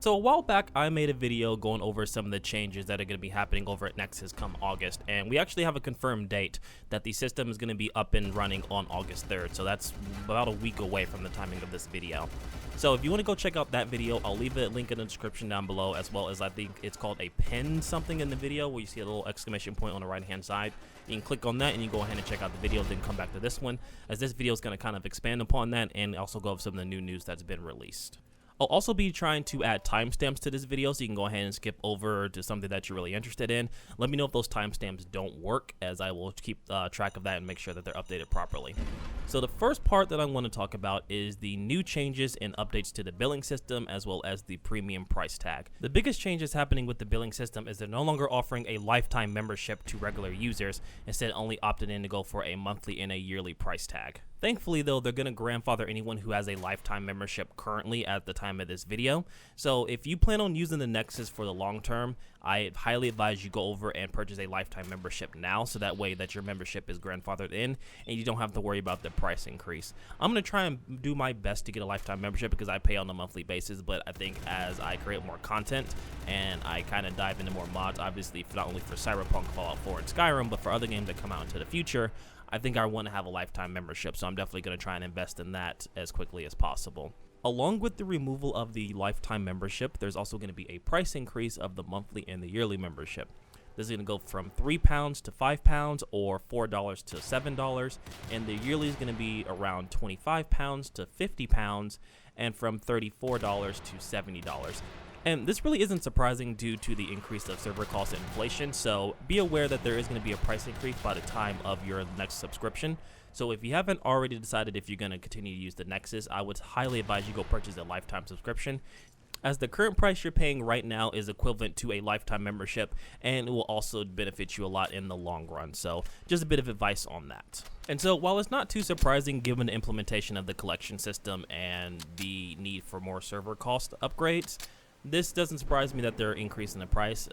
So a while back, I made a video going over some of the changes that are going to be happening over at Nexus come August, and we actually have a confirmed date that the system is going to be up and running on August 3rd, so that's about a week away from the timing of this video. So if you want to go check out that video, I'll leave a link in the description down below, as well as I think it's called a pin something in the video where you see a little exclamation point on the right hand side. You can click on that and you go ahead and check out the video, then come back to this one, as this video is going to kind of expand upon that and also go over some of the new news that's been released. I'll also be trying to add timestamps to this video, so you can go ahead and skip over to something that you're really interested in. Let me know if those timestamps don't work, as I will keep track of that and make sure that they're updated properly. So the first part that I want to talk about is the new changes and updates to the billing system, as well as the premium price tag. The biggest changes happening with the billing system is they're no longer offering a lifetime membership to regular users, instead only opting in to go for a monthly and a yearly price tag. Thankfully though, they're going to grandfather anyone who has a lifetime membership currently at the time of this video. So if you plan on using the Nexus for the long term, I highly advise you go over and purchase a lifetime membership now, so that way that your membership is grandfathered in and you don't have to worry about the price increase. I'm going to try and do my best to get a lifetime membership because I pay on a monthly basis, but I think as I create more content and I kind of dive into more mods, obviously not only for Cyberpunk, Fallout 4, and Skyrim, but for other games that come out into the future, I think I want to have a lifetime membership, so I'm definitely going to try and invest in that as quickly as possible. Along with the removal of the lifetime membership, there's also going to be a price increase of the monthly and the yearly membership. This is going to go from £3 to £5 or $4 to $7, and the yearly is going to be around £25 to £50 and from $34 to $70. And this really isn't surprising due to the increase of server costs and inflation, so be aware that there is going to be a price increase by the time of your next subscription. So if you haven't already decided if you're going to continue to use the Nexus, I would highly advise you go purchase a lifetime subscription, as the current price you're paying right now is equivalent to a lifetime membership, and it will also benefit you a lot in the long run. So just a bit of advice on that. And so while it's not too surprising given the implementation of the collection system and the need for more server cost upgrades, this doesn't surprise me that they're increasing the price,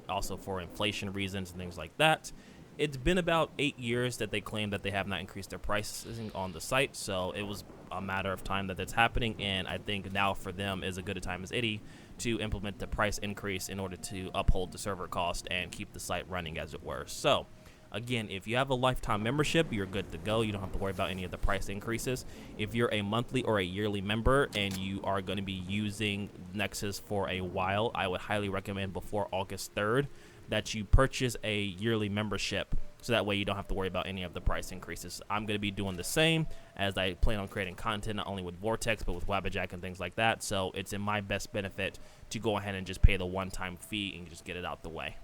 also for inflation reasons and things like that. It's been about 8 years that they claim that they have not increased their pricing on the site, so it was a matter of time that that's happening, and I think now for them is as good a time as any to implement the price increase in order to uphold the server cost and keep the site running, as it were. So again, if you have a lifetime membership, you're good to go. You don't have to worry about any of the price increases. If you're a monthly or a yearly member and you are going to be using Nexus for a while, I would highly recommend before August 3rd that you purchase a yearly membership, so that way you don't have to worry about any of the price increases. I'm going to be doing the same, as I plan on creating content not only with Vortex but with Wabbajack and things like that, so it's in my best benefit to go ahead and just pay the one-time fee and just get it out the way.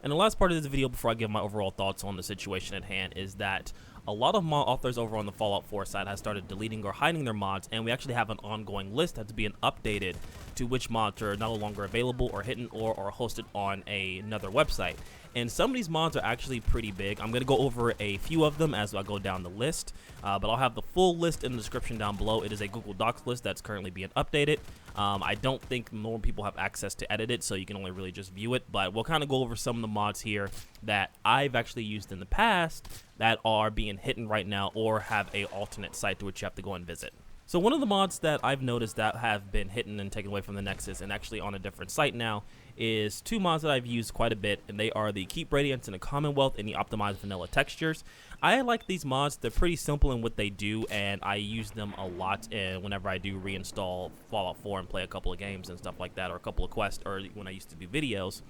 And the last part of this video before I give my overall thoughts on the situation at hand is that a lot of mod authors over on the Fallout 4 side have started deleting or hiding their mods, and we actually have an ongoing list that's being updated to which mods are no longer available or hidden or are hosted on another website. And some of these mods are actually pretty big. I'm going to go over a few of them as I go down the list, but I'll have the full list in the description down below. It is a Google Docs list that's currently being updated. I don't think more people have access to edit it, so you can only really just view it, but we'll kind of go over some of the mods here that I've actually used in the past that are being hidden right now or have a alternate site to which you have to go and visit. So one of the mods that I've noticed that have been hidden and taken away from the Nexus and actually on a different site now is two mods that I've used quite a bit, and they are the Keep Radiance in the Commonwealth and the Optimized Vanilla Textures. I like these mods. They're pretty simple in what they do, and I use them a lot whenever I do reinstall Fallout 4 and play a couple of games and stuff like that, or a couple of quests, or when I used to do videos.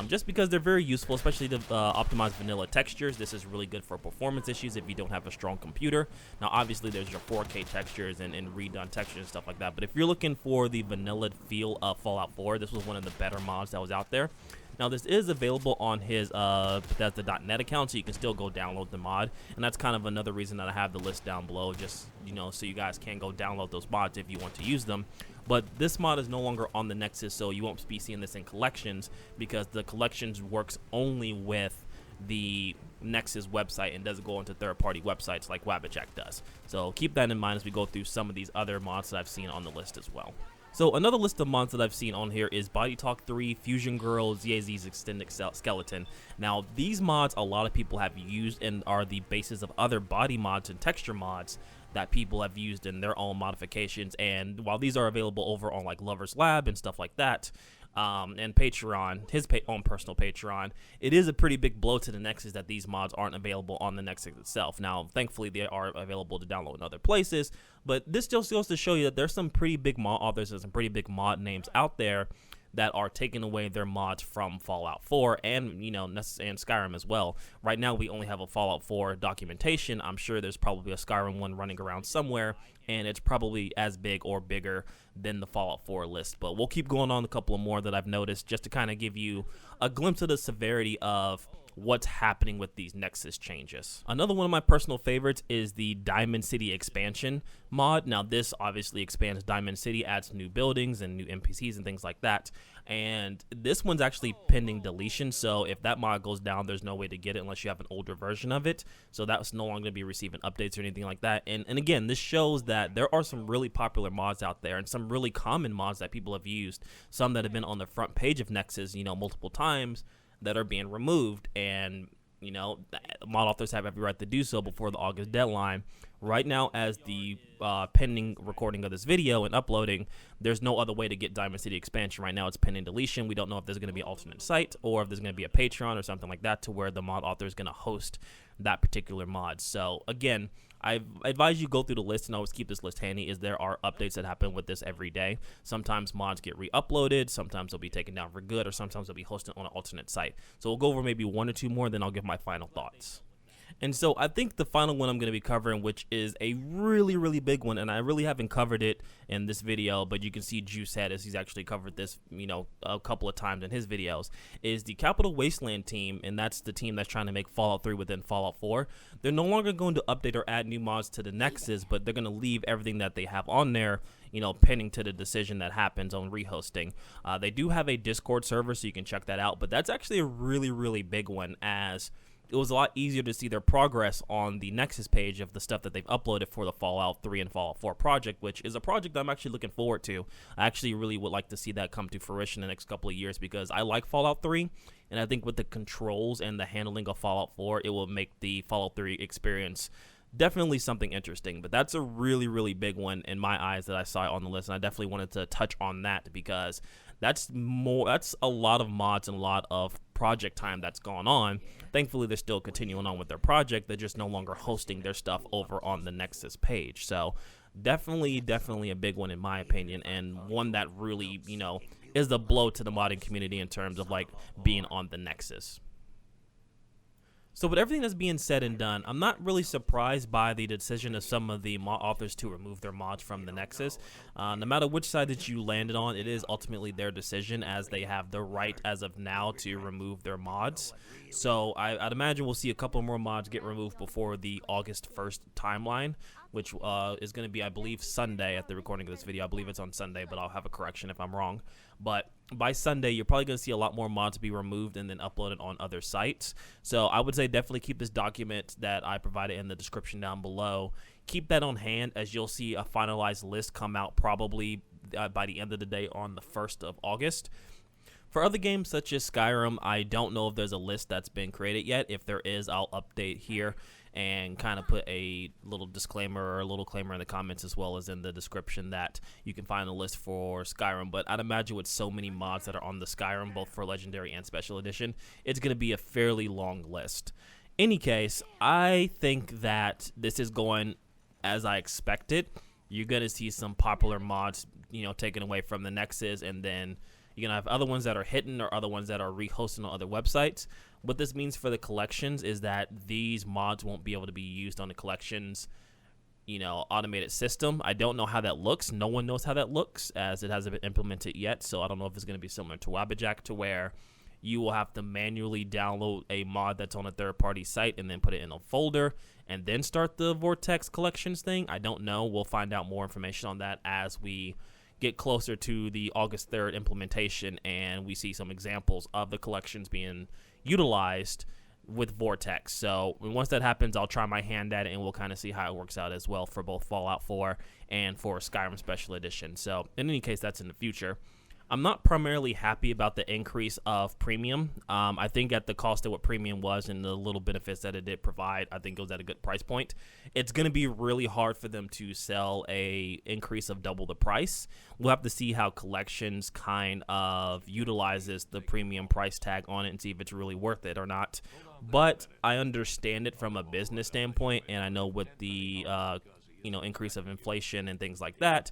Just because they're very useful, especially the optimized vanilla textures. This is really good for performance issues if you don't have a strong computer. Now, obviously, there's your 4K textures and redone textures and stuff like that. But if you're looking for the vanilla feel of Fallout 4, this was one of the better mods that was out there. Now, this is available on his Bethesda.net account, so you can still go download the mod. And that's kind of another reason that I have the list down below, just, so you guys can go download those mods if you want to use them. But this mod is no longer on the Nexus, so you won't be seeing this in collections, because the collections works only with the Nexus website and doesn't go into third-party websites like Wabbajack does. So keep that in mind as we go through some of these other mods that I've seen on the list as well. So another list of mods that I've seen on here is Body Talk 3, Fusion Girl, ZAZ's Extended Skeleton. Now, these mods a lot of people have used and are the basis of other body mods and texture mods that people have used in their own modifications. And while these are available over on like Lover's Lab and stuff like that, and Patreon, his own personal Patreon, it is a pretty big blow to the Nexus that these mods aren't available on the Nexus itself. Now, thankfully, they are available to download in other places, but this just goes to show you that there's some pretty big mod authors and some pretty big mod names out there that are taking away their mods from Fallout 4 and, you know, and Skyrim as well. Right now, we only have a Fallout 4 documentation. I'm sure there's probably a Skyrim one running around somewhere, and it's probably as big or bigger than the Fallout 4 list. But we'll keep going on a couple of more that I've noticed just to kind of give you a glimpse of the severity of what's happening with these Nexus changes. Another one of my personal favorites is the Diamond City expansion mod. Now, this obviously expands Diamond City, adds new buildings and new NPCs and things like that. And this one's actually pending deletion, so if that mod goes down, there's no way to get it unless you have an older version of it. So that's no longer going to be receiving updates or anything like that. And again, this shows that there are some really popular mods out there and some really common mods that people have used, some that have been on the front page of Nexus, you know, multiple times, that are being removed. And, you know, mod authors have every right to do so before the August deadline. Right now, as the pending recording of this video and uploading, there's no other way to get Diamond City expansion. Right now, it's pending deletion. We don't know if there's going to be an alternate site or if there's going to be a Patreon or something like that to where the mod author is going to host that particular mod. So, again, I advise you go through the list and always keep this list handy, as there are updates that happen with this every day. Sometimes mods get re-uploaded, sometimes they'll be taken down for good, or sometimes they'll be hosted on an alternate site. So we'll go over maybe one or two more, then I'll give my final thoughts. And so I think the final one I'm going to be covering, which is a really, really big one, and I really haven't covered it in this video, but you can see Juicehead, as he's actually covered this, you know, a couple of times in his videos, is the Capital Wasteland team, and that's the team that's trying to make Fallout 3 within Fallout 4. They're no longer going to update or add new mods to the Nexus, but they're going to leave everything that they have on there, you know, pending to the decision that happens on rehosting. They do have a Discord server, so you can check that out, but that's actually a really, really big one, as it was a lot easier to see their progress on the Nexus page of the stuff that they've uploaded for the Fallout 3 and Fallout 4 project, which is a project I'm actually looking forward to. I actually really would like to see that come to fruition in the next couple of years, because I like Fallout 3, and I think with the controls and the handling of Fallout 4, it will make the Fallout 3 experience definitely something interesting. But that's a really, really big one in my eyes that I saw on the list, and I definitely wanted to touch on that, because that's a lot of mods and a lot of project time that's gone on. Thankfully, they're still continuing on with their project. They're just no longer hosting their stuff over on the Nexus page. So definitely a big one in my opinion, and one that really, you know, is the blow to the modding community in terms of like being on the Nexus. So with everything that's being said and done, I'm not really surprised by the decision of some of the mod authors to remove their mods from the Nexus. No matter which side that you landed on, it is ultimately their decision, as they have the right as of now to remove their mods. So I'd imagine we'll see a couple more mods get removed before the August 1st timeline, which is going to be, I believe, Sunday at the recording of this video. I believe it's on Sunday, but I'll have a correction if I'm wrong. But by Sunday, you're probably going to see a lot more mods be removed and then uploaded on other sites. So I would say definitely keep this document that I provided in the description down below. Keep that on hand, as you'll see a finalized list come out probably by the end of the day on the 1st of August. For other games such as Skyrim, I don't know if there's a list that's been created yet. If there is, I'll update here and kind of put a little disclaimer or a little claimer in the comments, as well as in the description, that you can find a list for Skyrim. But I'd imagine with so many mods that are on the Skyrim, both for Legendary and Special Edition, it's going to be a fairly long list. Any case, I think that this is going as I expected. You're going to see some popular mods, you know, taken away from the Nexus, and then you're going to have other ones that are hidden or other ones that are rehosted on other websites. What this means for the collections is that these mods won't be able to be used on the collections, you know, automated system. I don't know how that looks. No one knows how that looks, as it hasn't been implemented yet. So I don't know if it's going to be similar to Wabbajack, to where you will have to manually download a mod that's on a third-party site and then put it in a folder and then start the Vortex collections thing. I don't know. We'll find out more information on that as we get closer to the August 3rd implementation and we see some examples of the collections being utilized with Vortex. So once that happens, I'll try my hand at it, and we'll kind of see how it works out as well for both Fallout 4 and for Skyrim Special Edition. So in any case, that's in the future. I'm not primarily happy about the increase of premium. I think at the cost of what premium was and the little benefits that it did provide, I think it was at a good price point. It's going to be really hard for them to sell a increase of double the price. We'll have to see how collections kind of utilizes the premium price tag on it and see if it's really worth it or not. But I understand it from a business standpoint, and I know with the increase of inflation and things like that,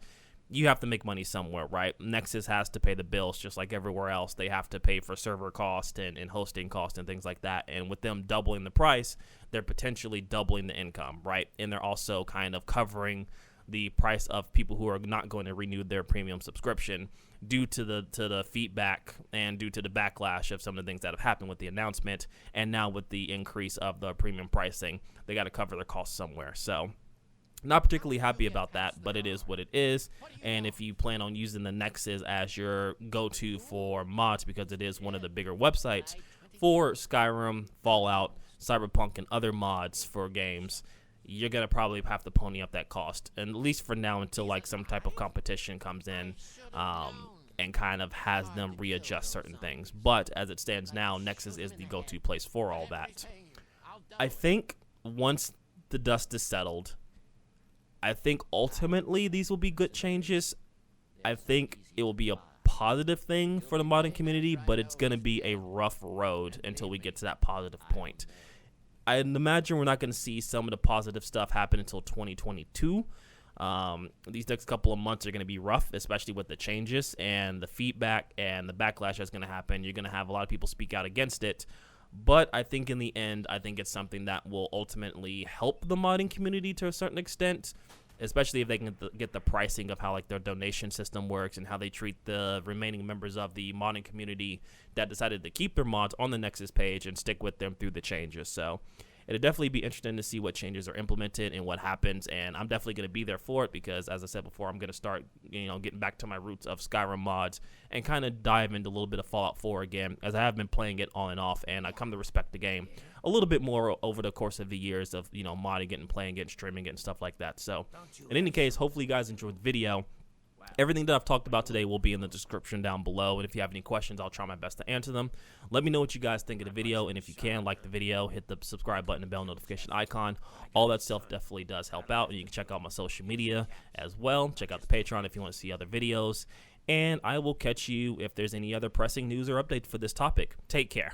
you have to make money somewhere, right? Nexus has to pay the bills just like everywhere else. They have to pay for server cost and hosting cost and things like that. And with them doubling the price, they're potentially doubling the income, right? And they're also kind of covering the price of people who are not going to renew their premium subscription due to the feedback and due to the backlash of some of the things that have happened with the announcement. And now with the increase of the premium pricing, they got to cover their costs somewhere. So not particularly happy about that, but it is what it is. And if you plan on using the Nexus as your go-to for mods, because it is one of the bigger websites for Skyrim, Fallout, Cyberpunk, and other mods for games, you're going to probably have to pony up that cost, and at least for now until like some type of competition comes in and kind of has them readjust certain things. But as it stands now, Nexus is the go-to place for all that. I think once the dust is settled, I think ultimately these will be good changes. I think it will be a positive thing for the modding community, but it's going to be a rough road until we get to that positive point. I imagine we're not going to see some of the positive stuff happen until 2022. These next couple of months are going to be rough, especially with the changes and the feedback and the backlash that's going to happen. You're going to have a lot of people speak out against it. But I think in the end, I think it's something that will ultimately help the modding community to a certain extent, especially if they can get the pricing of how like their donation system works and how they treat the remaining members of the modding community that decided to keep their mods on the Nexus page and stick with them through the changes. So it'll definitely be interesting to see what changes are implemented and what happens, and I'm definitely going to be there for it because, as I said before, I'm going to start getting back to my roots of Skyrim mods and kind of dive into a little bit of Fallout 4 again, as I have been playing it on and off, and I come to respect the game a little bit more over the course of the years of modding it and playing it and streaming it and stuff like that. So in any case, hopefully you guys enjoyed the video. Everything that I've talked about today will be in the description down below, and if you have any questions, I'll try my best to answer them. Let me know what you guys think of the video, and if you can, like the video, hit the subscribe button and bell notification icon. All that stuff definitely does help out, and you can check out my social media as well. Check out the Patreon if you want to see other videos, and I will catch you if there's any other pressing news or updates for this topic. Take care.